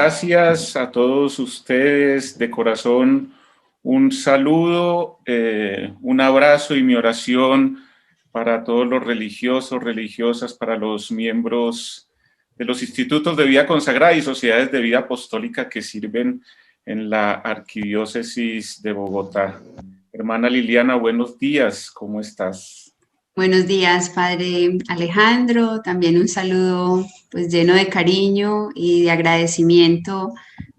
gracias a todos ustedes de corazón. Un saludo, un abrazo y mi oración para todos los religiosos, religiosas, para los miembros de los institutos de vida consagrada y sociedades de vida apostólica que sirven en la Arquidiócesis de Bogotá. Hermana Liliana, buenos días, ¿cómo estás? Buenos días, Padre Alejandro. También un saludo pues lleno de cariño y de agradecimiento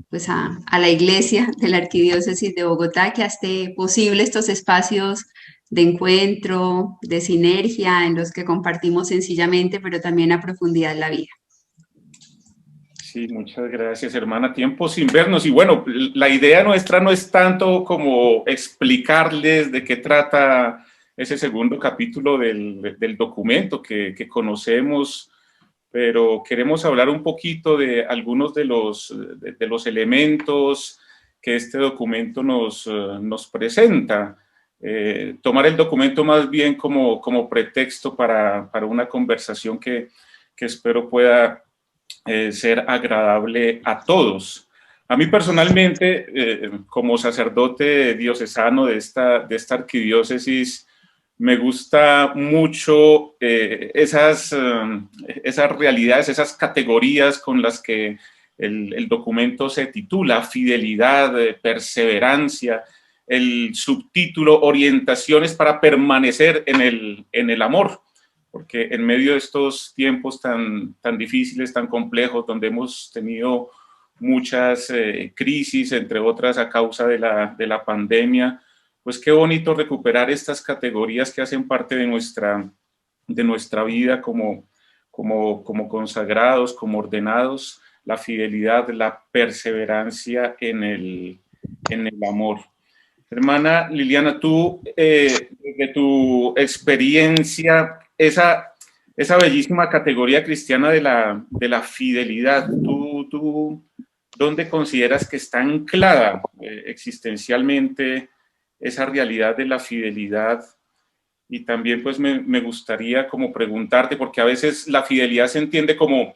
pues a la Iglesia de la Arquidiócesis de Bogotá que hace posible estos espacios de encuentro, de sinergia en los que compartimos sencillamente, pero también a profundidad la vida. Sí, muchas gracias, hermana. Tiempo sin vernos. Y bueno, la idea nuestra no es tanto como explicarles de qué trata ese segundo capítulo del documento que conocemos, pero queremos hablar un poquito de algunos de los elementos que este documento nos presenta. Tomar el documento más bien como pretexto para una conversación que espero pueda ser agradable a todos. A mí personalmente, como sacerdote diocesano de esta arquidiócesis, me gusta mucho esas realidades, esas categorías con las que el documento se titula: fidelidad, perseverancia, el subtítulo orientaciones para permanecer en el amor. Porque en medio de estos tiempos tan difíciles, tan complejos, donde hemos tenido muchas crisis, entre otras a causa de la pandemia, pues qué bonito recuperar estas categorías que hacen parte de nuestra vida como consagrados, como ordenados: la fidelidad, la perseverancia en el amor. Hermana Liliana, tú, de tu experiencia, esa bellísima categoría cristiana de la fidelidad, ¿tú dónde consideras que está anclada existencialmente esa realidad de la fidelidad? Y también pues me gustaría como preguntarte, porque a veces la fidelidad se entiende como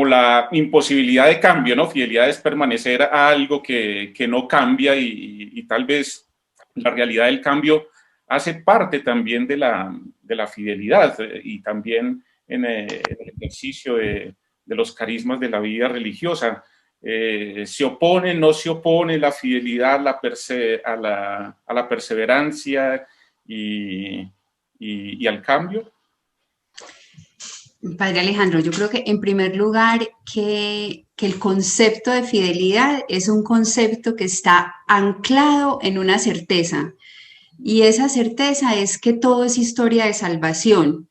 la imposibilidad de cambio, ¿no? Fidelidad es permanecer a algo que no cambia y tal vez la realidad del cambio hace parte también de la fidelidad y también en el ejercicio de los carismas de la vida religiosa. ¿Se opone, no se opone la fidelidad a la perseverancia y al cambio? Padre Alejandro, yo creo que en primer lugar que el concepto de fidelidad es un concepto que está anclado en una certeza, y esa certeza es que todo es historia de salvación,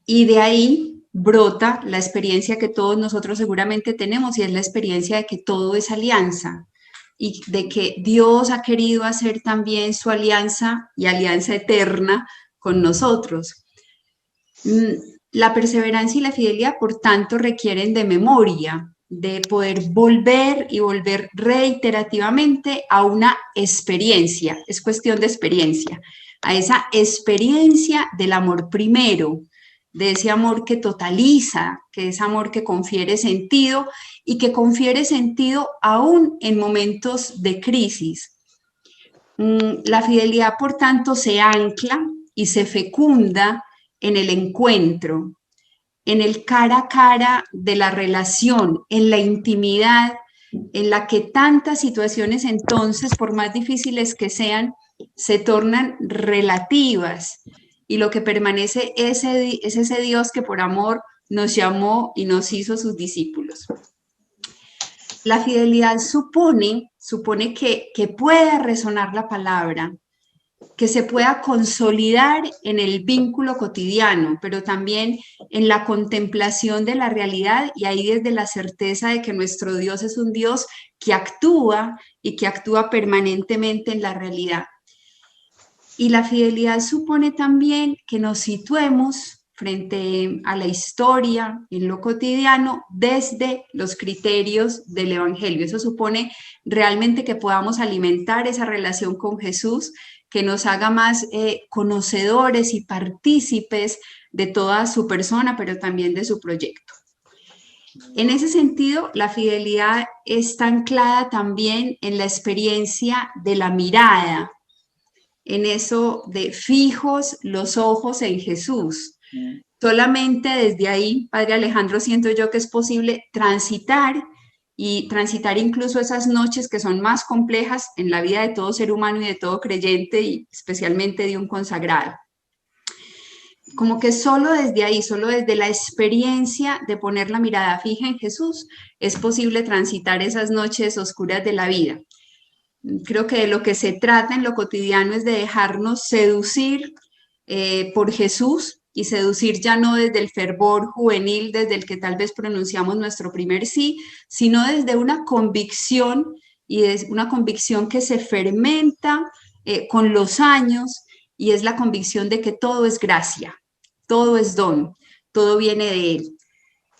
y de ahí brota la experiencia que todos nosotros seguramente tenemos, y es la experiencia de que todo es alianza, y de que Dios ha querido hacer también su alianza y alianza eterna con nosotros. La perseverancia y la fidelidad, por tanto, requieren de memoria, de poder volver y volver reiterativamente a una experiencia, es cuestión de experiencia, a esa experiencia del amor primero, de ese amor que totaliza, que es amor que confiere sentido y que confiere sentido aún en momentos de crisis. La fidelidad, por tanto, se ancla y se fecunda en el encuentro, en el cara a cara de la relación, en la intimidad, en la que tantas situaciones entonces, por más difíciles que sean, se tornan relativas, y lo que permanece es ese Dios que por amor nos llamó y nos hizo sus discípulos. La fidelidad supone que pueda resonar la palabra, que se pueda consolidar en el vínculo cotidiano, pero también en la contemplación de la realidad, y ahí desde la certeza de que nuestro Dios es un Dios que actúa y que actúa permanentemente en la realidad. Y la fidelidad supone también que nos situemos frente a la historia, en lo cotidiano, desde los criterios del Evangelio. Eso supone realmente que podamos alimentar esa relación con Jesús, que nos haga más conocedores y partícipes de toda su persona, pero también de su proyecto. En ese sentido, la fidelidad está anclada también en la experiencia de la mirada, en eso de fijos los ojos en Jesús. Solamente desde ahí, Padre Alejandro, siento yo que es posible transitar y transitar incluso esas noches que son más complejas en la vida de todo ser humano y de todo creyente y especialmente de un consagrado. Como que solo desde ahí, solo desde la experiencia de poner la mirada fija en Jesús, es posible transitar esas noches oscuras de la vida. Creo que de lo que se trata en lo cotidiano es de dejarnos seducir por Jesús y seducir ya no desde el fervor juvenil, desde el que tal vez pronunciamos nuestro primer sí, sino desde una convicción y es una convicción que se fermenta con los años y es la convicción de que todo es gracia, todo es don, todo viene de Él.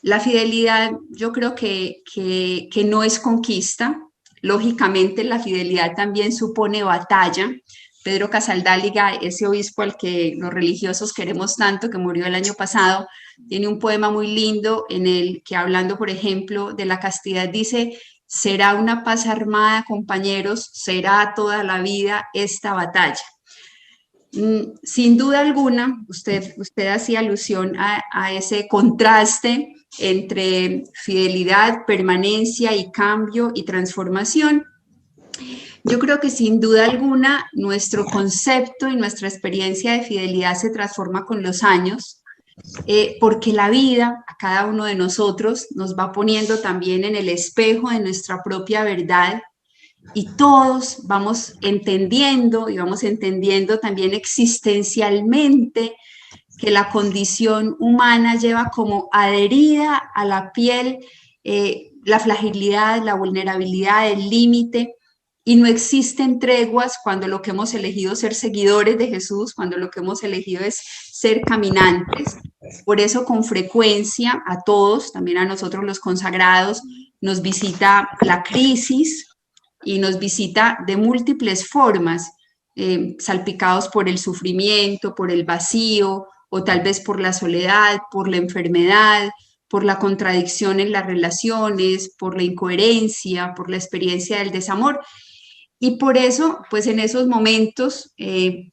La fidelidad yo creo que no es conquista. Lógicamente la fidelidad también supone batalla. Pedro Casaldáliga, ese obispo al que los religiosos queremos tanto, que murió el año pasado, tiene un poema muy lindo en el que, hablando por ejemplo de la castidad, dice: será una paz armada, compañeros, será toda la vida esta batalla. Sin duda alguna, usted hacía alusión a ese contraste entre fidelidad, permanencia y cambio y transformación. Yo creo que sin duda alguna nuestro concepto y nuestra experiencia de fidelidad se transforma con los años, porque la vida a cada uno de nosotros nos va poniendo también en el espejo de nuestra propia verdad y todos vamos entendiendo y vamos entendiendo también existencialmente que la condición humana lleva como adherida a la piel la fragilidad, la vulnerabilidad, el límite, y no existen treguas cuando lo que hemos elegido es ser seguidores de Jesús, cuando lo que hemos elegido es ser caminantes. Por eso con frecuencia a todos, también a nosotros los consagrados, nos visita la crisis y nos visita de múltiples formas, salpicados por el sufrimiento, por el vacío, o tal vez por la soledad, por la enfermedad, por la contradicción en las relaciones, por la incoherencia, por la experiencia del desamor. Y por eso, pues en esos momentos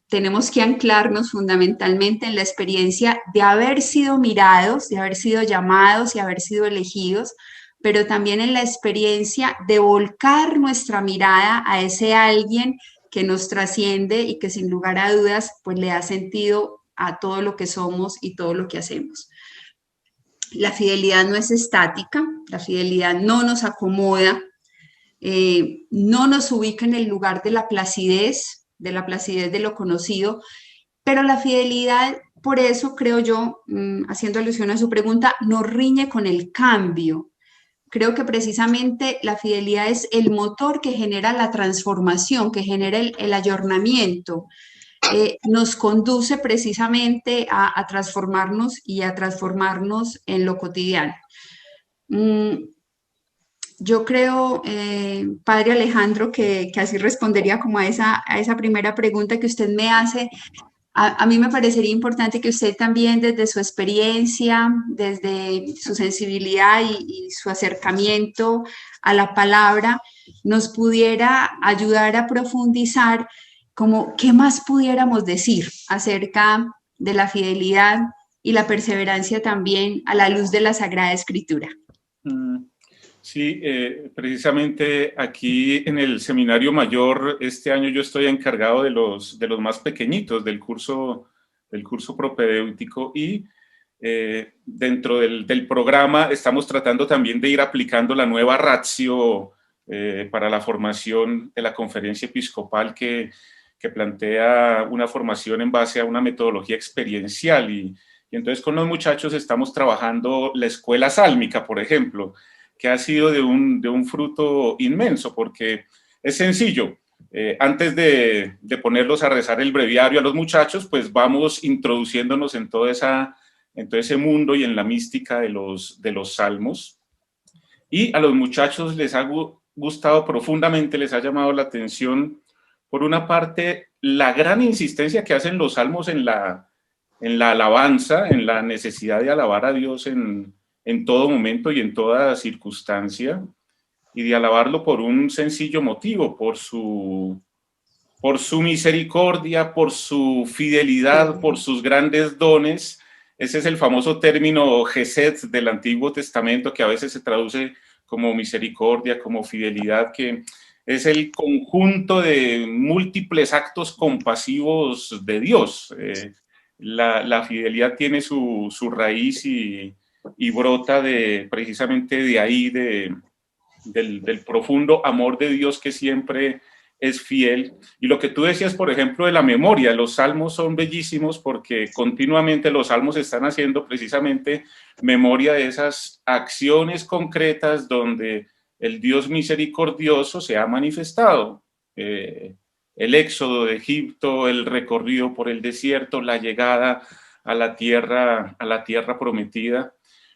tenemos que anclarnos fundamentalmente en la experiencia de haber sido mirados, de haber sido llamados y haber sido elegidos, pero también en la experiencia de volcar nuestra mirada a ese alguien que nos trasciende y que sin lugar a dudas pues le da sentido a todo lo que somos y todo lo que hacemos. La fidelidad no es estática, la fidelidad no nos acomoda, no nos ubica en el lugar de la placidez de lo conocido, pero la fidelidad, por eso creo yo, haciendo alusión a su pregunta, no riñe con el cambio. Creo que precisamente la fidelidad es el motor que genera la transformación, que genera el ayornamiento. Nos conduce precisamente a transformarnos y a transformarnos en lo cotidiano. Yo creo, Padre Alejandro, que así respondería como a esa primera pregunta que usted me hace. A mí me parecería importante que usted también desde su experiencia, desde su sensibilidad y su acercamiento a la palabra, nos pudiera ayudar a profundizar como qué más pudiéramos decir acerca de la fidelidad y la perseverancia también a la luz de la Sagrada Escritura. Sí, precisamente aquí en el Seminario Mayor, este año yo estoy encargado de los más pequeñitos del curso propedéutico y dentro del programa estamos tratando también de ir aplicando la nueva ratio para la formación de la Conferencia Episcopal que plantea una formación en base a una metodología experiencial y entonces con los muchachos estamos trabajando la escuela sálmica, por ejemplo, que ha sido de un fruto inmenso, porque es sencillo. Antes de ponerlos a rezar el breviario a los muchachos, pues vamos introduciéndonos en todo ese mundo y en la mística de los salmos. Y a los muchachos les ha gustado profundamente, les ha llamado la atención, por una parte, la gran insistencia que hacen los salmos en la alabanza, en la necesidad de alabar a Dios en en todo momento y en toda circunstancia, y de alabarlo por un sencillo motivo, por su misericordia, por su fidelidad, por sus grandes dones. Ese es el famoso término Gesed del Antiguo Testamento, que a veces se traduce como misericordia, como fidelidad, que es el conjunto de múltiples actos compasivos de Dios. La fidelidad tiene su raíz y brota precisamente de ahí, del profundo amor de Dios que siempre es fiel. Y lo que tú decías, por ejemplo, de la memoria, los salmos son bellísimos porque continuamente los salmos están haciendo precisamente memoria de esas acciones concretas donde el Dios misericordioso se ha manifestado. El éxodo de Egipto, el recorrido por el desierto, la llegada a la tierra prometida.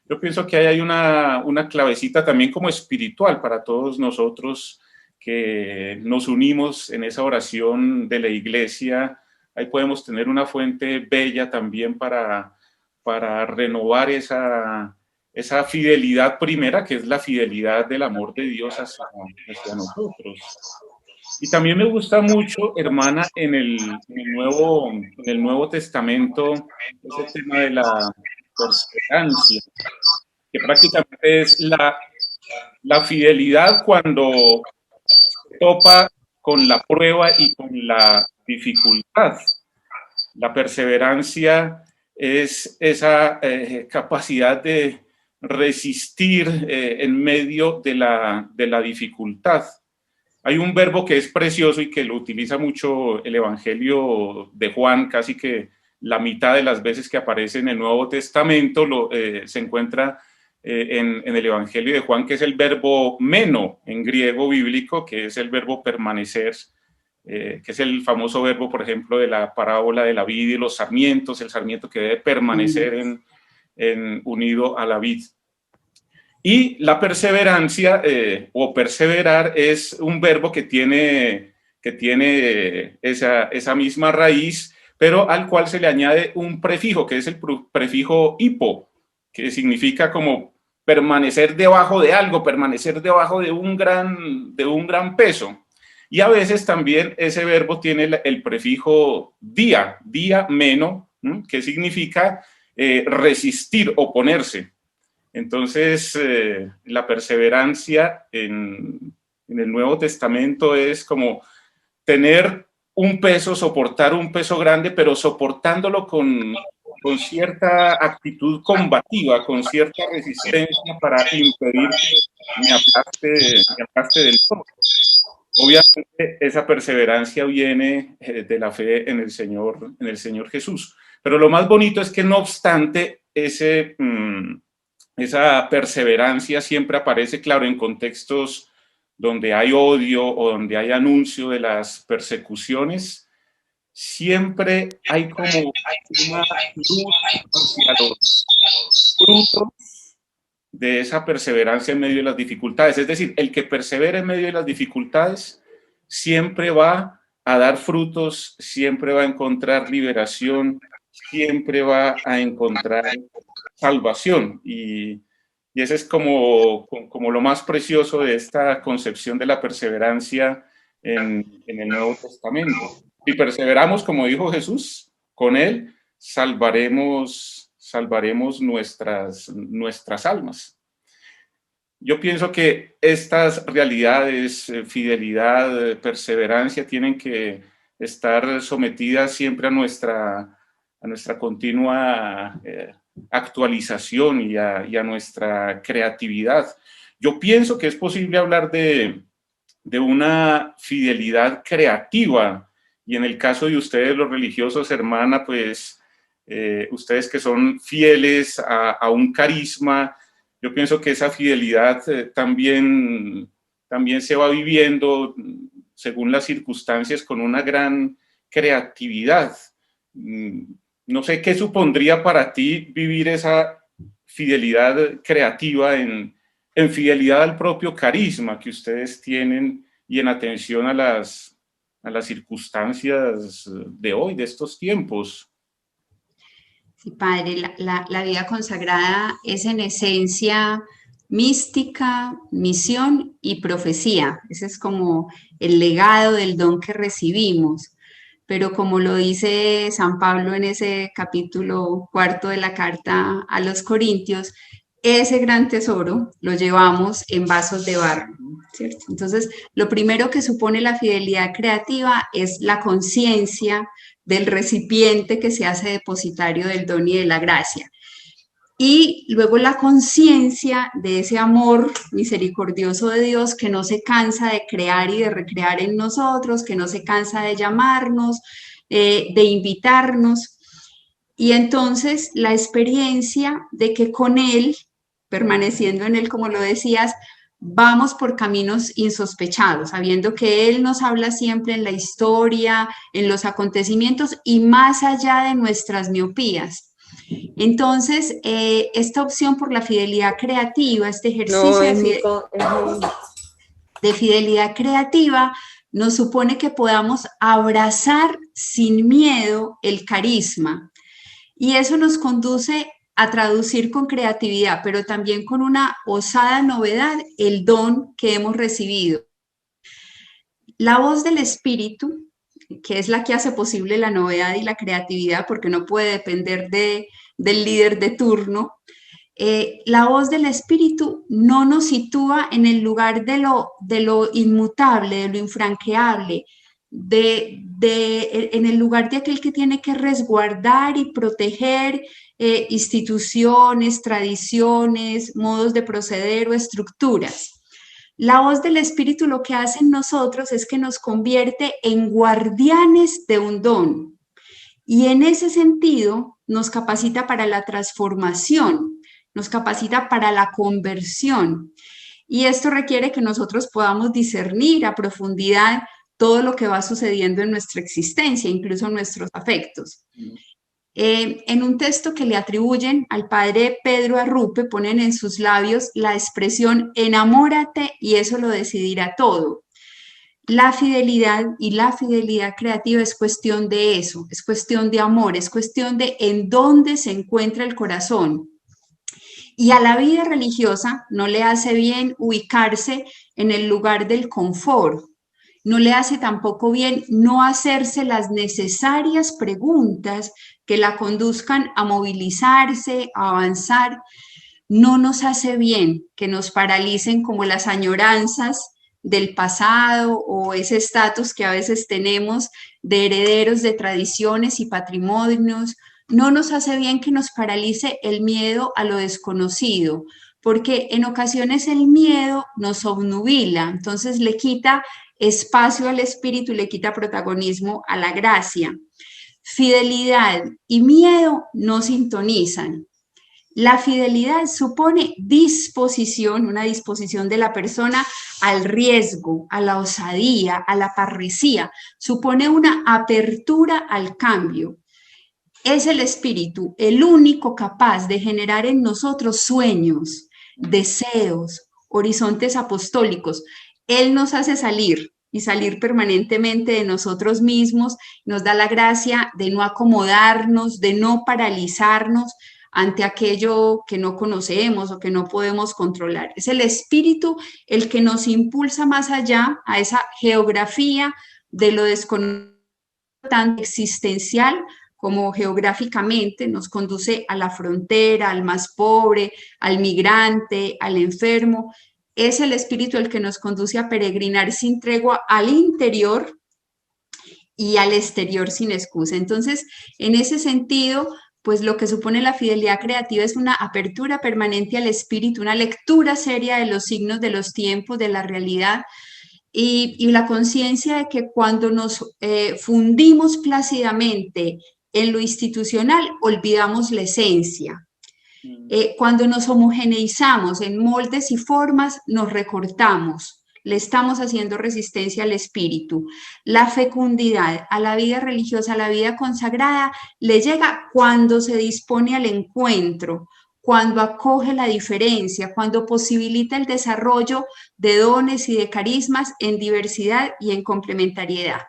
Yo pienso que ahí hay una clavecita también como espiritual para todos nosotros que nos unimos en esa oración de la iglesia. Ahí podemos tener una fuente bella también para renovar esa fidelidad primera, que es la fidelidad del amor de Dios hacia nosotros. Y también me gusta mucho, hermana, en el Nuevo Testamento, ese tema de la perseverancia, que prácticamente es la fidelidad cuando se topa con la prueba y con la dificultad. La perseverancia es esa capacidad de resistir en medio de la dificultad. Hay un verbo que es precioso y que lo utiliza mucho el Evangelio de Juan, casi que la mitad de las veces que aparece en el Nuevo Testamento se encuentra en el Evangelio de Juan, que es el verbo meno en griego bíblico, que es el verbo permanecer, que es el famoso verbo, por ejemplo, de la parábola de la vid y los sarmientos, el sarmiento que debe permanecer unido a la vid. Y la perseverancia o perseverar es un verbo que tiene esa misma raíz, pero al cual se le añade un prefijo, que es el prefijo hipo, que significa como permanecer debajo de algo, permanecer debajo de un gran peso. Y a veces también ese verbo tiene el prefijo día meno, que significa resistir, oponerse. Entonces, la perseverancia en el Nuevo Testamento es como tener un peso, soportar un peso grande, pero soportándolo con cierta actitud combativa, con cierta resistencia para impedir que me aplaste del todo. Obviamente, esa perseverancia viene de la fe en el Señor Jesús. Pero lo más bonito es que no obstante esa perseverancia siempre aparece, claro, en contextos donde hay odio o donde hay anuncio de las persecuciones, siempre hay como una luz hacia los frutos de esa perseverancia en medio de las dificultades. Es decir, el que persevera en medio de las dificultades siempre va a dar frutos, siempre va a encontrar liberación, siempre va a encontrar salvación. Y ese es como lo más precioso de esta concepción de la perseverancia en el Nuevo Testamento. Si perseveramos, como dijo Jesús, con Él salvaremos nuestras almas. Yo pienso que estas realidades, fidelidad, perseverancia, tienen que estar sometidas siempre a nuestra continua actualización y a nuestra creatividad. Yo pienso que es posible hablar de una fidelidad creativa, y en el caso de ustedes, los religiosos, hermana, pues ustedes que son fieles a un carisma, yo pienso que esa fidelidad también se va viviendo según las circunstancias con una gran creatividad. No sé qué supondría para ti vivir esa fidelidad creativa en fidelidad al propio carisma que ustedes tienen y en atención a las circunstancias de hoy, de estos tiempos. Sí, padre, la vida consagrada es en esencia mística, misión y profecía. Ese es como el legado del don que recibimos. Pero como lo dice San Pablo en ese capítulo cuarto de la carta a los Corintios, ese gran tesoro lo llevamos en vasos de barro, ¿cierto? Entonces, lo primero que supone la fidelidad creativa es la conciencia del recipiente que se hace depositario del don y de la gracia. Y luego la conciencia de ese amor misericordioso de Dios que no se cansa de crear y de recrear en nosotros, que no se cansa de llamarnos, de invitarnos. Y entonces la experiencia de que con Él, permaneciendo en Él, como lo decías, vamos por caminos insospechados, sabiendo que Él nos habla siempre en la historia, en los acontecimientos y más allá de nuestras miopías. Entonces, esta opción por la fidelidad creativa, este ejercicio de fidelidad creativa, nos supone que podamos abrazar sin miedo el carisma. Y eso nos conduce a traducir con creatividad, pero también con una osada novedad, el don que hemos recibido. La voz del Espíritu, que es la que hace posible la novedad y la creatividad, porque no puede depender del líder de turno, la voz del Espíritu no nos sitúa en el lugar de lo inmutable, de lo infranqueable, en el lugar de aquel que tiene que resguardar y proteger instituciones, tradiciones, modos de proceder o estructuras. La voz del Espíritu lo que hace en nosotros es que nos convierte en guardianes de un don. Y en ese sentido nos capacita para la transformación, nos capacita para la conversión. Y esto requiere que nosotros podamos discernir a profundidad todo lo que va sucediendo en nuestra existencia, incluso nuestros afectos. En un texto que le atribuyen al padre Pedro Arrupe, ponen en sus labios la expresión enamórate y eso lo decidirá todo. La fidelidad y la fidelidad creativa es cuestión de eso, es cuestión de amor, es cuestión de en dónde se encuentra el corazón. Y a la vida religiosa no le hace bien ubicarse en el lugar del confort, no le hace tampoco bien no hacerse las necesarias preguntas que la conduzcan a movilizarse, a avanzar. No nos hace bien que nos paralicen como las añoranzas del pasado o ese estatus que a veces tenemos de herederos de tradiciones y patrimonios. No nos hace bien que nos paralice el miedo a lo desconocido, porque en ocasiones el miedo nos obnubila, entonces le quita espacio al espíritu y le quita protagonismo a la gracia. Fidelidad y miedo no sintonizan. La fidelidad supone disposición, una disposición de la persona al riesgo, a la osadía, a la parresía, supone una apertura al cambio. Es el espíritu el único capaz de generar en nosotros sueños, deseos, horizontes apostólicos. Él nos hace salir y salir permanentemente de nosotros mismos, nos da la gracia de no acomodarnos, de no paralizarnos ante aquello que no conocemos o que no podemos controlar. Es el espíritu el que nos impulsa más allá a esa geografía de lo desconocido, tanto existencial como geográficamente, nos conduce a la frontera, al más pobre, al migrante, al enfermo. Es el espíritu el que nos conduce a peregrinar sin tregua al interior y al exterior sin excusa. Entonces, en ese sentido, pues lo que supone la fidelidad creativa es una apertura permanente al espíritu, una lectura seria de los signos de los tiempos, de la realidad, y la conciencia de que cuando nos fundimos plácidamente en lo institucional, olvidamos la esencia. Cuando nos homogeneizamos en moldes y formas, nos recortamos, le estamos haciendo resistencia al espíritu. La fecundidad a la vida religiosa, a la vida consagrada, le llega cuando se dispone al encuentro, cuando acoge la diferencia, cuando posibilita el desarrollo de dones y de carismas en diversidad y en complementariedad.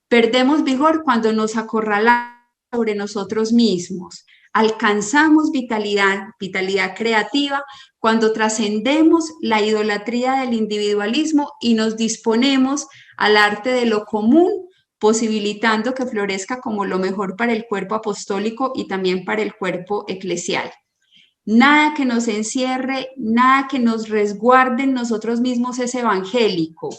Perdemos vigor cuando nos acorralamos sobre nosotros mismos, Alcanzamos vitalidad creativa, cuando trascendemos la idolatría del individualismo y nos disponemos al arte de lo común, posibilitando que florezca como lo mejor para el cuerpo apostólico y también para el cuerpo eclesial. Nada que nos encierre, nada que nos resguarde en nosotros mismos es evangélico.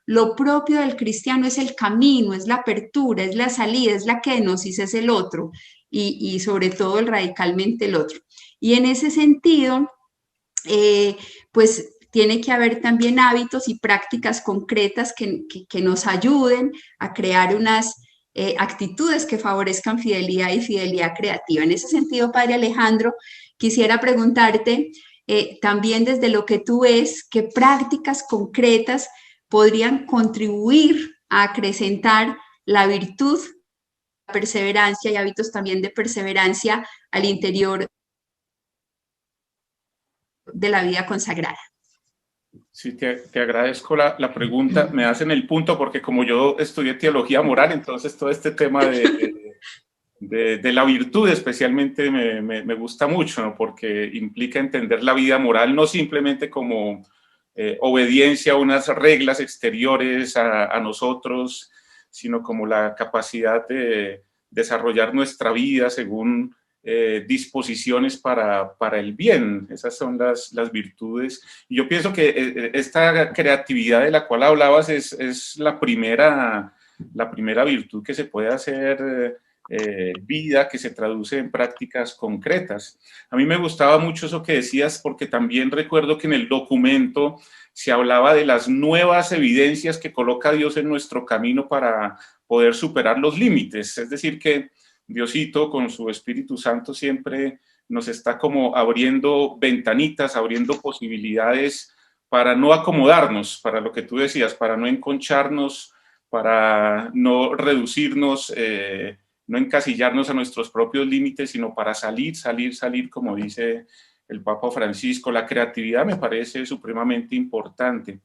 Lo propio del cristiano es el camino, es la apertura, es la salida, es la kenosis, es el otro y sobre todo el radicalmente el otro. Y en ese sentido, pues tiene que haber también hábitos y prácticas concretas que nos ayuden a crear unas actitudes que favorezcan fidelidad y fidelidad creativa. En ese sentido, Padre Alejandro, quisiera preguntarte también desde lo que tú ves, qué prácticas concretas podrían contribuir a acrecentar la virtud, la perseverancia y hábitos también de perseverancia al interior de la vida consagrada. Sí, te agradezco la pregunta. Me hacen el punto porque como yo estudié teología moral, entonces todo este tema de la virtud especialmente me gusta mucho, ¿no? Porque implica entender la vida moral no simplemente como obediencia a unas reglas exteriores a nosotros, sino como la capacidad de desarrollar nuestra vida según disposiciones para el bien. Esas son las virtudes. Y yo pienso que esta creatividad de la cual hablabas es la primera virtud que se puede hacer vida, que se traduce en prácticas concretas. A mí me gustaba mucho eso que decías, porque también recuerdo que en el documento se hablaba de las nuevas evidencias que coloca Dios en nuestro camino para poder superar los límites. Es decir, que Diosito con su Espíritu Santo siempre nos está como abriendo ventanitas, abriendo posibilidades para no acomodarnos, para lo que tú decías, para no enconcharnos, para no reducirnos, no encasillarnos a nuestros propios límites, sino para salir, como dice el Papa Francisco. La creatividad me parece supremamente importante.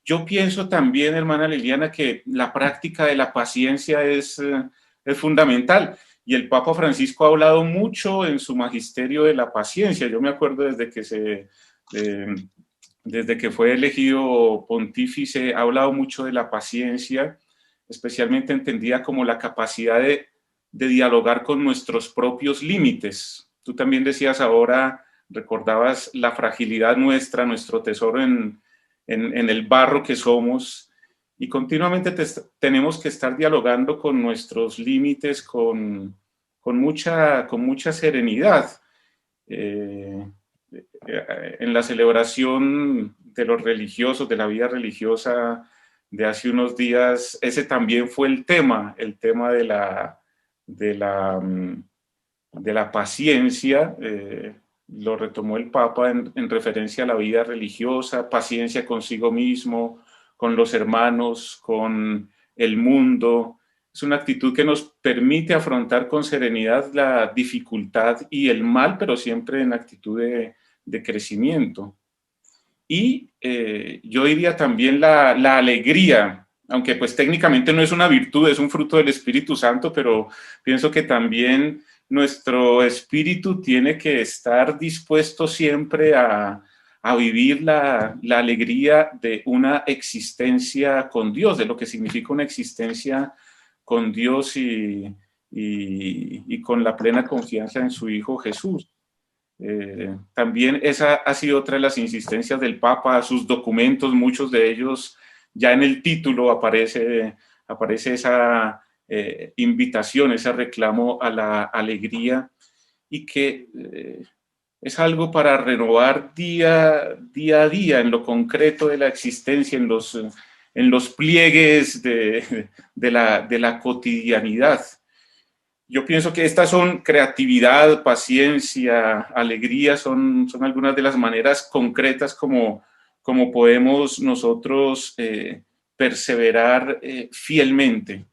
Yo pienso también, hermana Liliana, que la práctica de la paciencia es fundamental. Y el Papa Francisco ha hablado mucho en su magisterio de la paciencia. Yo me acuerdo desde que fue elegido pontífice, ha hablado mucho de la paciencia, especialmente entendida como la capacidad de dialogar con nuestros propios límites. Tú también decías ahora, recordabas la fragilidad nuestra, nuestro tesoro en el barro que somos, y continuamente tenemos que estar dialogando con nuestros límites con mucha serenidad. En la celebración de los religiosos, de la vida religiosa de hace unos días, ese también fue el tema de la paciencia. Lo retomó el Papa en referencia a la vida religiosa, paciencia consigo mismo, con los hermanos, con el mundo. Es una actitud que nos permite afrontar con serenidad la dificultad y el mal, pero siempre en actitud de crecimiento. Y yo diría también la alegría, aunque pues técnicamente no es una virtud, es un fruto del Espíritu Santo, pero pienso que también nuestro espíritu tiene que estar dispuesto siempre a vivir la alegría de una existencia con Dios, de lo que significa una existencia con Dios y con la plena confianza en su Hijo Jesús. También esa ha sido otra de las insistencias del Papa, sus documentos, muchos de ellos, ya en el título aparece esa invitación, ese reclamo a la alegría, y que es algo para renovar día a día en lo concreto de la existencia, en los pliegues de la cotidianidad. Yo pienso que estas son creatividad, paciencia, alegría, son algunas de las maneras concretas como podemos nosotros perseverar fielmente.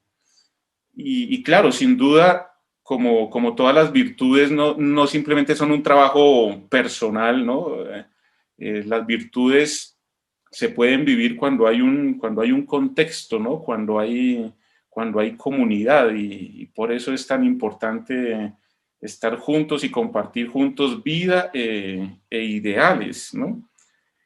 Y claro, sin duda, como todas las virtudes, no simplemente son un trabajo personal, ¿no? Las virtudes se pueden vivir cuando hay un contexto, ¿no? Cuando hay comunidad, y por eso es tan importante estar juntos y compartir juntos vida e ideales, ¿no?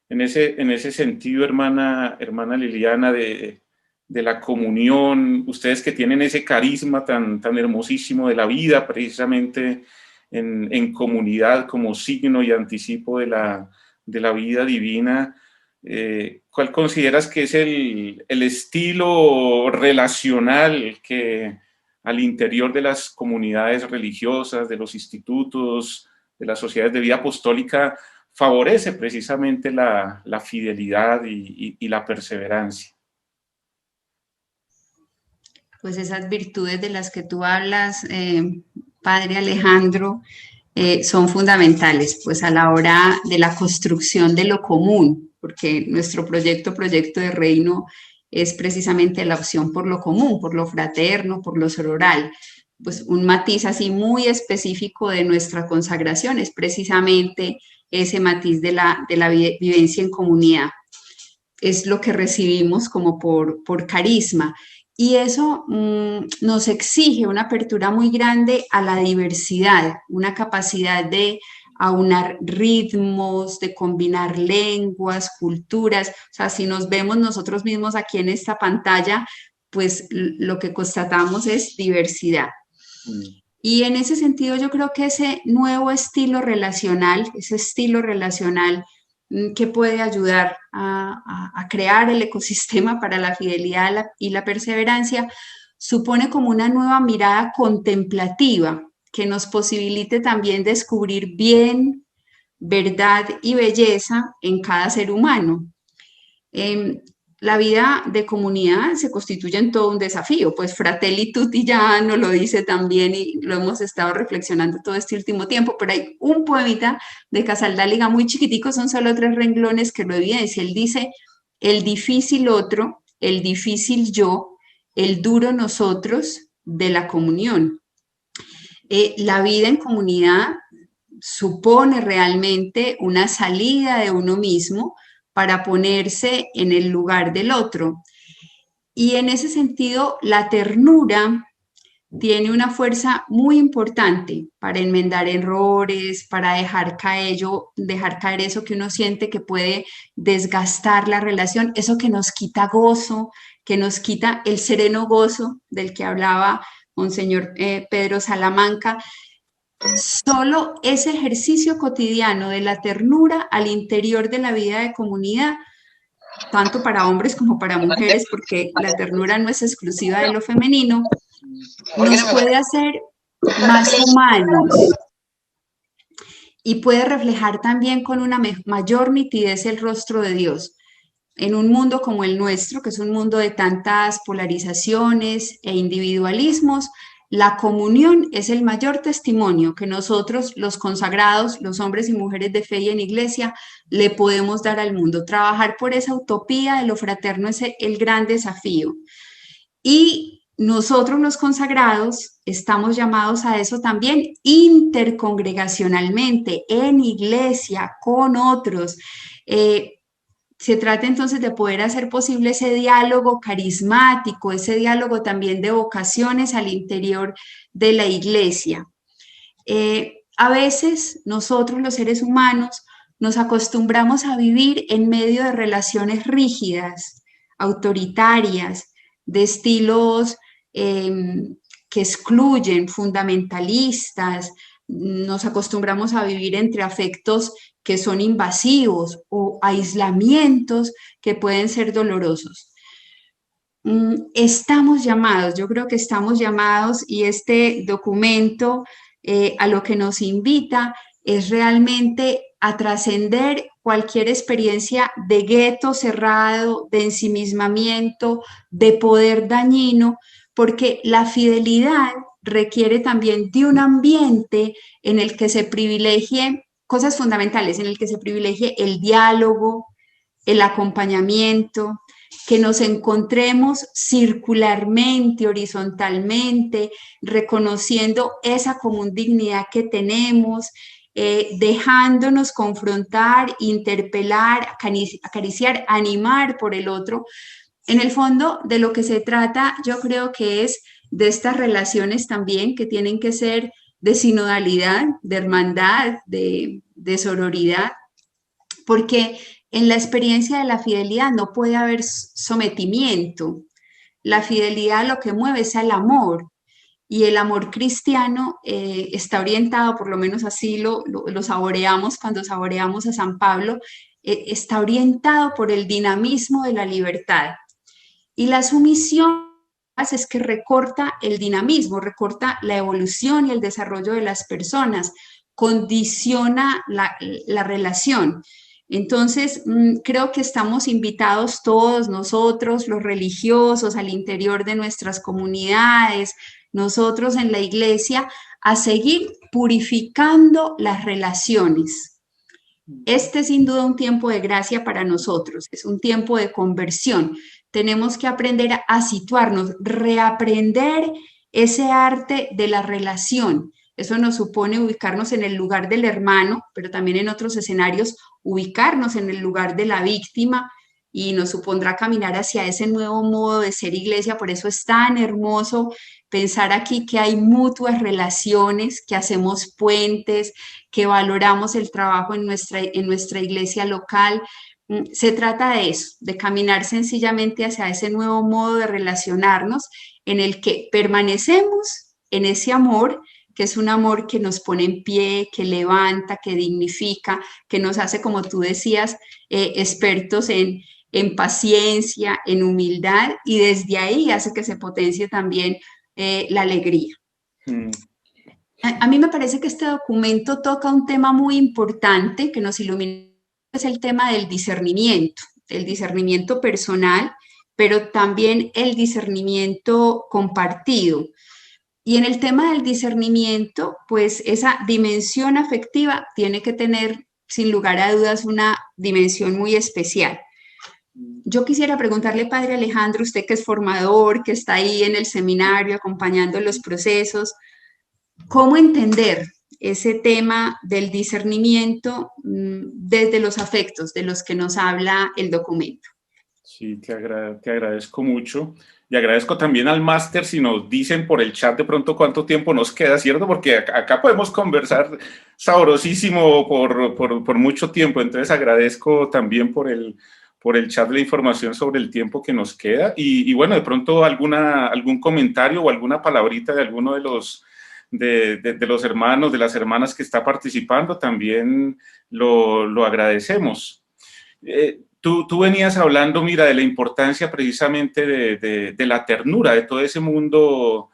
En ese sentido, hermana Liliana, de la comunión, ustedes que tienen ese carisma tan hermosísimo de la vida, precisamente en comunidad como signo y anticipo de la vida divina, ¿cuál consideras que es el estilo relacional que al interior de las comunidades religiosas, de los institutos, de las sociedades de vida apostólica, favorece precisamente la fidelidad y la perseverancia? Pues esas virtudes de las que tú hablas, Padre Alejandro, son fundamentales, pues a la hora de la construcción de lo común, porque nuestro proyecto de reino es precisamente la opción por lo común, por lo fraterno, por lo sororal. Pues un matiz así muy específico de nuestra consagración es precisamente ese matiz de la vivencia en comunidad. Es lo que recibimos como por carisma. Y eso nos exige una apertura muy grande a la diversidad, una capacidad de aunar ritmos, de combinar lenguas, culturas. O sea, si nos vemos nosotros mismos aquí en esta pantalla, pues lo que constatamos es diversidad. Y en ese sentido yo creo que ese nuevo estilo relacional, que puede ayudar a crear el ecosistema para la fidelidad y la perseverancia, supone como una nueva mirada contemplativa que nos posibilite también descubrir bien, verdad y belleza en cada ser humano. La vida de comunidad se constituye en todo un desafío, pues Fratelli Tutti ya nos lo dice también y lo hemos estado reflexionando todo este último tiempo, pero hay un poemita de Casaldáliga muy chiquitico, son solo 3 renglones que lo evidencia. Él dice: el difícil otro, el difícil yo, el duro nosotros de la comunión. La vida en comunidad supone realmente una salida de uno mismo para ponerse en el lugar del otro. Y en ese sentido, la ternura tiene una fuerza muy importante para enmendar errores, para dejar caer eso que uno siente que puede desgastar la relación, eso que nos quita gozo, que nos quita el sereno gozo del que hablaba Monseñor Pedro Salamanca. Solo ese ejercicio cotidiano de la ternura al interior de la vida de comunidad, tanto para hombres como para mujeres, porque la ternura no es exclusiva de lo femenino, nos puede hacer más humanos y puede reflejar también con una mayor nitidez el rostro de Dios. En un mundo como el nuestro, que es un mundo de tantas polarizaciones e individualismos, la comunión es el mayor testimonio que nosotros, los consagrados, los hombres y mujeres de fe y en iglesia, le podemos dar al mundo. Trabajar por esa utopía de lo fraterno es el gran desafío. Y nosotros los consagrados estamos llamados a eso también intercongregacionalmente, en iglesia, con otros. Se trata entonces de poder hacer posible ese diálogo carismático, ese diálogo también de vocaciones al interior de la iglesia. A veces nosotros los seres humanos nos acostumbramos a vivir en medio de relaciones rígidas, autoritarias, de estilos que excluyen, fundamentalistas. Nos acostumbramos a vivir entre afectos que son invasivos o aislamientos que pueden ser dolorosos. Estamos llamados, yo creo que estamos llamados, y este documento a lo que nos invita es realmente a trascender cualquier experiencia de gueto cerrado, de ensimismamiento, de poder dañino, porque la fidelidad requiere también de un ambiente en el que se privilegie cosas fundamentales, en el que se privilegie el diálogo, el acompañamiento, que nos encontremos circularmente, horizontalmente, reconociendo esa común dignidad que tenemos, dejándonos confrontar, interpelar, acariciar, animar por el otro. En el fondo, de lo que se trata, yo creo que es de estas relaciones también que tienen que ser de sinodalidad, de hermandad, de sororidad, porque en la experiencia de la fidelidad no puede haber sometimiento. La fidelidad lo que mueve es el amor, y el amor cristiano está orientado, por lo menos así lo saboreamos cuando saboreamos a San Pablo, está orientado por el dinamismo de la libertad. Y la sumisión es que recorta el dinamismo, recorta la evolución y el desarrollo de las personas, condiciona la relación. Entonces, creo que estamos invitados todos nosotros, los religiosos, al interior de nuestras comunidades, nosotros en la iglesia, a seguir purificando las relaciones. Este es sin duda un tiempo de gracia para nosotros, es un tiempo de conversión. Tenemos que aprender a situarnos, reaprender ese arte de la relación. Eso nos supone ubicarnos en el lugar del hermano, pero también en otros escenarios ubicarnos en el lugar de la víctima, y nos supondrá caminar hacia ese nuevo modo de ser iglesia. Por eso es tan hermoso pensar aquí que hay mutuas relaciones, que hacemos puentes, que valoramos el trabajo en nuestra iglesia local. Se trata de eso, de caminar sencillamente hacia ese nuevo modo de relacionarnos en el que permanecemos en ese amor, que es un amor que nos pone en pie, que levanta, que dignifica, que nos hace, como tú decías, expertos en paciencia, en humildad, y desde ahí hace que se potencie también la alegría. A mí me parece que este documento toca un tema muy importante que nos ilumina, es el tema del discernimiento, el discernimiento personal, pero también el discernimiento compartido. Y en el tema del discernimiento, pues esa dimensión afectiva tiene que tener, sin lugar a dudas, una dimensión muy especial. Yo quisiera preguntarle, Padre Alejandro, usted que es formador, que está ahí en el seminario acompañando los procesos, ¿cómo entender ese tema del discernimiento desde los afectos de los que nos habla el documento? Sí, te agradezco mucho. Y agradezco también al máster si nos dicen por el chat de pronto cuánto tiempo nos queda, ¿cierto? Porque acá podemos conversar sabrosísimo por mucho tiempo. Entonces agradezco también por el chat la información sobre el tiempo que nos queda. Y bueno, de pronto algún comentario o alguna palabrita de alguno de los hermanos, de las hermanas que está participando, también lo agradecemos. Tú venías hablando, mira, de la importancia precisamente de la ternura, de todo ese mundo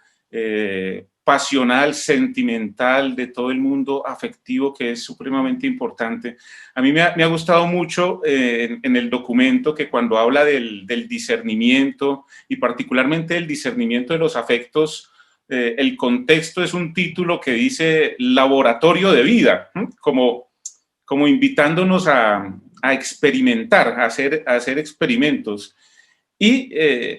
pasional, sentimental, de todo el mundo afectivo que es supremamente importante. A mí me ha gustado mucho en el documento que cuando habla del discernimiento y particularmente del discernimiento de los afectos, el contexto es un título que dice laboratorio de vida, como invitándonos a experimentar, a hacer experimentos y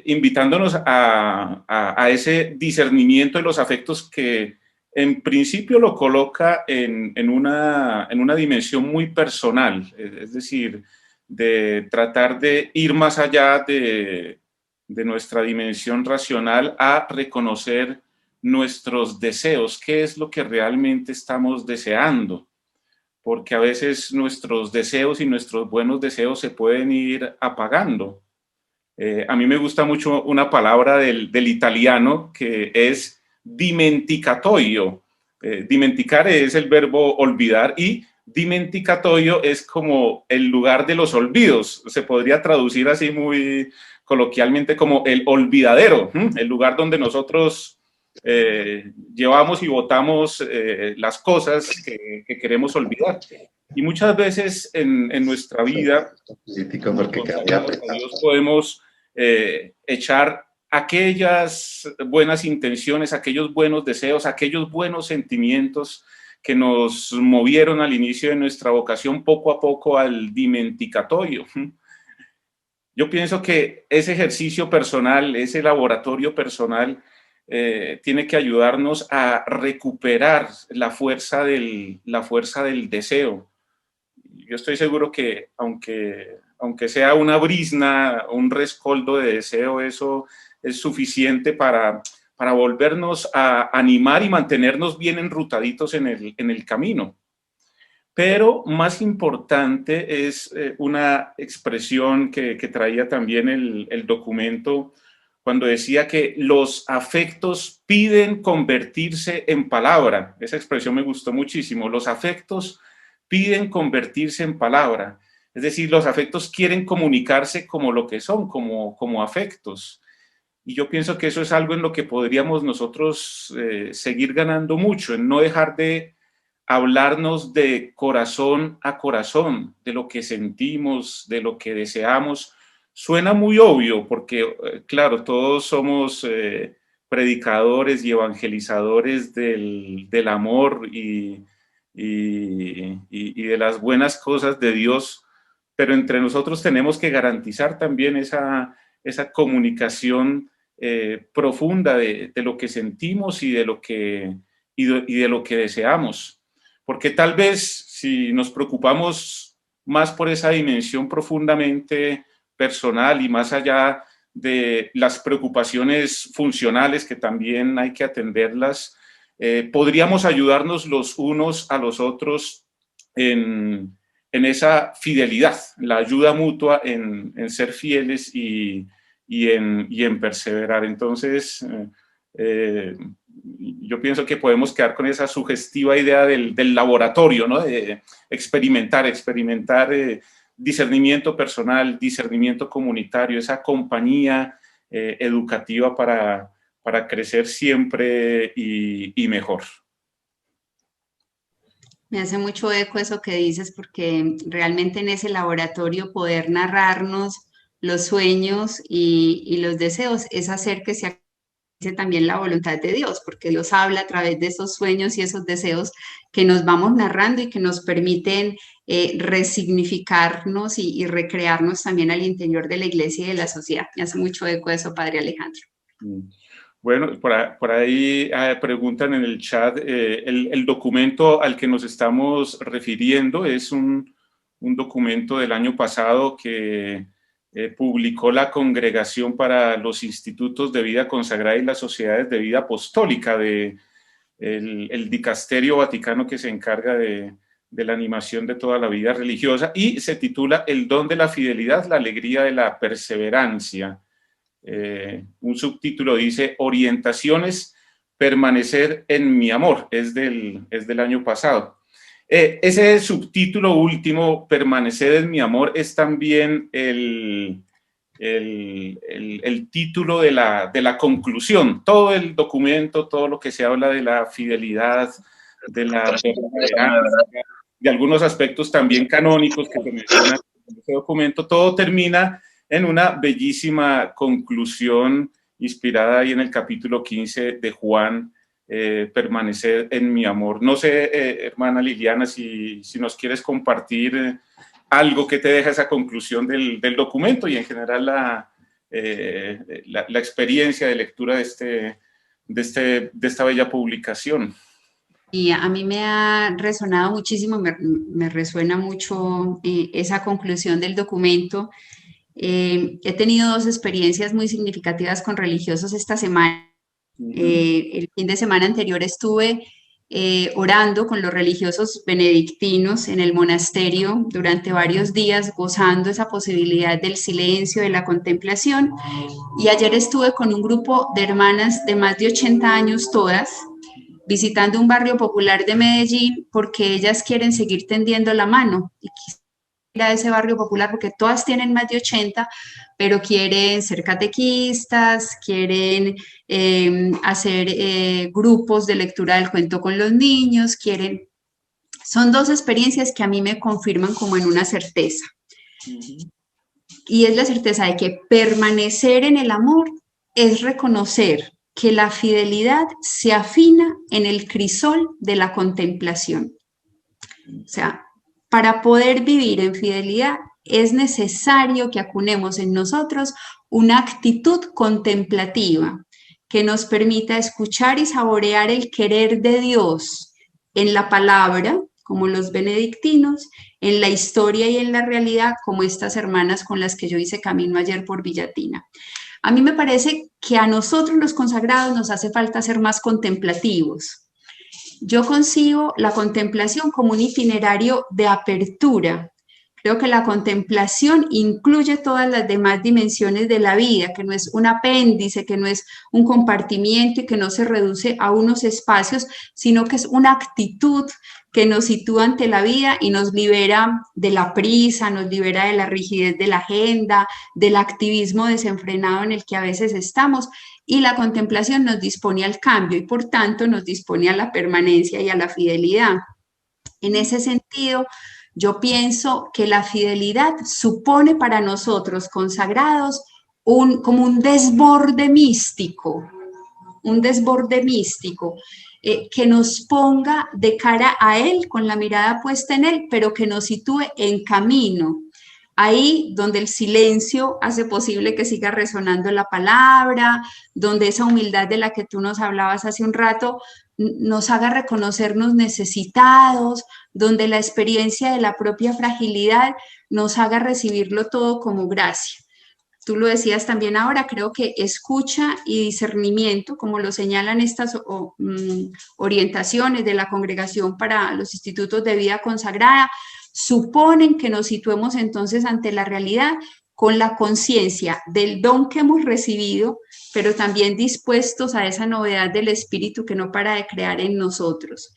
invitándonos a ese discernimiento de los afectos que en principio lo coloca en una dimensión muy personal, es decir, de tratar de ir más allá de nuestra dimensión racional a reconocer nuestros deseos, qué es lo que realmente estamos deseando, porque a veces nuestros deseos y nuestros buenos deseos se pueden ir apagando. A mí me gusta mucho una palabra del italiano que es dimenticatoio. Dimenticar es el verbo olvidar y dimenticatoio es como el lugar de los olvidos. Se podría traducir así muy coloquialmente como el olvidadero, el lugar donde nosotros llevamos y botamos las cosas que queremos olvidar. Y muchas veces en nuestra vida, podemos echar aquellas buenas intenciones, aquellos buenos deseos, aquellos buenos sentimientos que nos movieron al inicio de nuestra vocación poco a poco al dimenticatoio. Yo pienso que ese ejercicio personal, ese laboratorio personal, tiene que ayudarnos a recuperar la fuerza del deseo. Yo estoy seguro que aunque sea una brizna, un rescoldo de deseo, eso es suficiente para para volvernos a animar y mantenernos bien enrutaditos en el camino. Pero más importante es una expresión que traía también el documento cuando decía que los afectos piden convertirse en palabra. Esa expresión me gustó muchísimo. Los afectos piden convertirse en palabra. Es decir, los afectos quieren comunicarse como lo que son, como afectos. Y yo pienso que eso es algo en lo que podríamos nosotros seguir ganando mucho, en no dejar de hablarnos de corazón a corazón, de lo que sentimos, de lo que deseamos. Suena muy obvio porque, claro, todos somos predicadores y evangelizadores del amor y de las buenas cosas de Dios, pero entre nosotros tenemos que garantizar también esa comunicación profunda de lo que sentimos y de lo que deseamos. Porque tal vez si nos preocupamos más por esa dimensión profundamente personal y más allá de las preocupaciones funcionales que también hay que atenderlas, podríamos ayudarnos los unos a los otros en esa fidelidad, la ayuda mutua en ser fieles y en perseverar. Entonces, yo pienso que podemos quedar con esa sugestiva idea del laboratorio, ¿no? De experimentar discernimiento personal, discernimiento comunitario, esa compañía educativa para crecer siempre y mejor. Me hace mucho eco eso que dices, porque realmente en ese laboratorio poder narrarnos los sueños y los deseos es hacer que se active también la voluntad de Dios, porque Dios habla a través de esos sueños y esos deseos que nos vamos narrando y que nos permiten resignificarnos y recrearnos también al interior de la iglesia y de la sociedad. Me hace mucho eco eso, Padre Alejandro. Bueno, por ahí preguntan en el chat, el documento al que nos estamos refiriendo es un documento del año pasado que publicó la Congregación para los Institutos de Vida Consagrada y las Sociedades de Vida Apostólica, el dicasterio vaticano que se encarga de la animación de toda la vida religiosa, y se titula El don de la fidelidad, la alegría de la perseverancia. Un subtítulo dice orientaciones, permanecer en mi amor, es del año pasado. Ese subtítulo último, permanecer en mi amor, es también el título de la conclusión. Todo el documento, todo lo que se habla de la fidelidad, de la perseverancia, de algunos aspectos también canónicos que se mencionan en ese documento, todo termina en una bellísima conclusión inspirada ahí en el capítulo 15 de Juan, permanecer en mi amor. No sé, hermana Liliana, si nos quieres compartir algo que te deja esa conclusión del documento y en general la experiencia de lectura de esta bella publicación. Y a mí me ha resonado muchísimo, me resuena mucho esa conclusión del documento. He tenido dos experiencias muy significativas con religiosos esta semana. El fin de semana anterior estuve orando con los religiosos benedictinos en el monasterio durante varios días, gozando esa posibilidad del silencio, de la contemplación. Y ayer estuve con un grupo de hermanas de más de 80 años todas, visitando un barrio popular de Medellín porque ellas quieren seguir tendiendo la mano y ir a ese barrio popular porque todas tienen más de 80, pero quieren ser catequistas, quieren hacer grupos de lectura del cuento con los niños, son dos experiencias que a mí me confirman como en una certeza. Y es la certeza de que permanecer en el amor es reconocer que la fidelidad se afina en el crisol de la contemplación. O sea, para poder vivir en fidelidad es necesario que acunemos en nosotros una actitud contemplativa que nos permita escuchar y saborear el querer de Dios en la palabra, como los benedictinos, en la historia y en la realidad, como estas hermanas con las que yo hice camino ayer por Villatina. A mí me parece que a nosotros los consagrados nos hace falta ser más contemplativos. Yo concibo la contemplación como un itinerario de apertura. Creo que la contemplación incluye todas las demás dimensiones de la vida, que no es un apéndice, que no es un compartimiento y que no se reduce a unos espacios, sino que es una actitud que nos sitúa ante la vida y nos libera de la prisa, nos libera de la rigidez de la agenda, del activismo desenfrenado en el que a veces estamos. Y la contemplación nos dispone al cambio y por tanto nos dispone a la permanencia y a la fidelidad. En ese sentido, yo pienso que la fidelidad supone para nosotros consagrados como un desborde místico, que nos ponga de cara a Él, con la mirada puesta en Él, pero que nos sitúe en camino. Ahí donde el silencio hace posible que siga resonando la palabra, donde esa humildad de la que tú nos hablabas hace un rato nos haga reconocernos necesitados, donde la experiencia de la propia fragilidad nos haga recibirlo todo como gracia. Tú lo decías también ahora, creo que escucha y discernimiento, como lo señalan estas orientaciones de la Congregación para los Institutos de Vida Consagrada, suponen que nos situemos entonces ante la realidad con la conciencia del don que hemos recibido, pero también dispuestos a esa novedad del Espíritu que no para de crear en nosotros.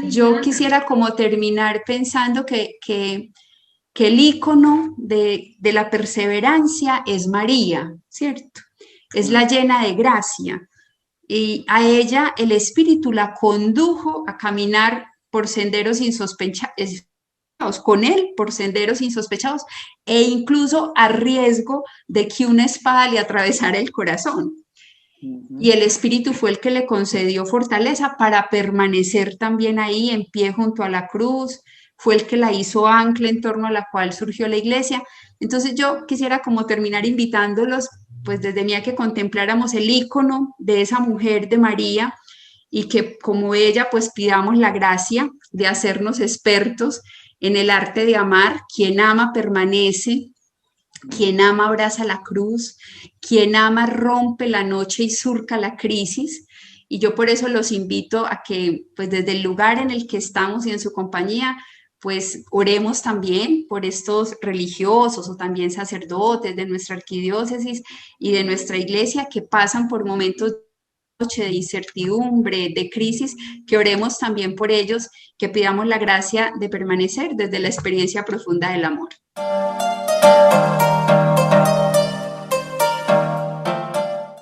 Yo quisiera como terminar pensando que el ícono de la perseverancia es María, ¿cierto? Es la llena de gracia. Y a ella el Espíritu la condujo a caminar por senderos insospechados, con él por senderos insospechados, e incluso a riesgo de que una espada le atravesara el corazón. Y el Espíritu fue el que le concedió fortaleza para permanecer también ahí en pie junto a la cruz, fue el que la hizo ancla en torno a la cual surgió la iglesia. Entonces yo quisiera como terminar invitándolos, pues desde mí a que contempláramos el ícono de esa mujer de María y que como ella pues pidamos la gracia de hacernos expertos en el arte de amar. Quien ama permanece, quien ama abraza la cruz, quien ama rompe la noche y surca la crisis. Y yo por eso los invito a que pues desde el lugar en el que estamos y en su compañía, pues oremos también por estos religiosos o también sacerdotes de nuestra arquidiócesis y de nuestra iglesia que pasan por momentos de incertidumbre, de crisis, que oremos también por ellos, que pidamos la gracia de permanecer desde la experiencia profunda del amor.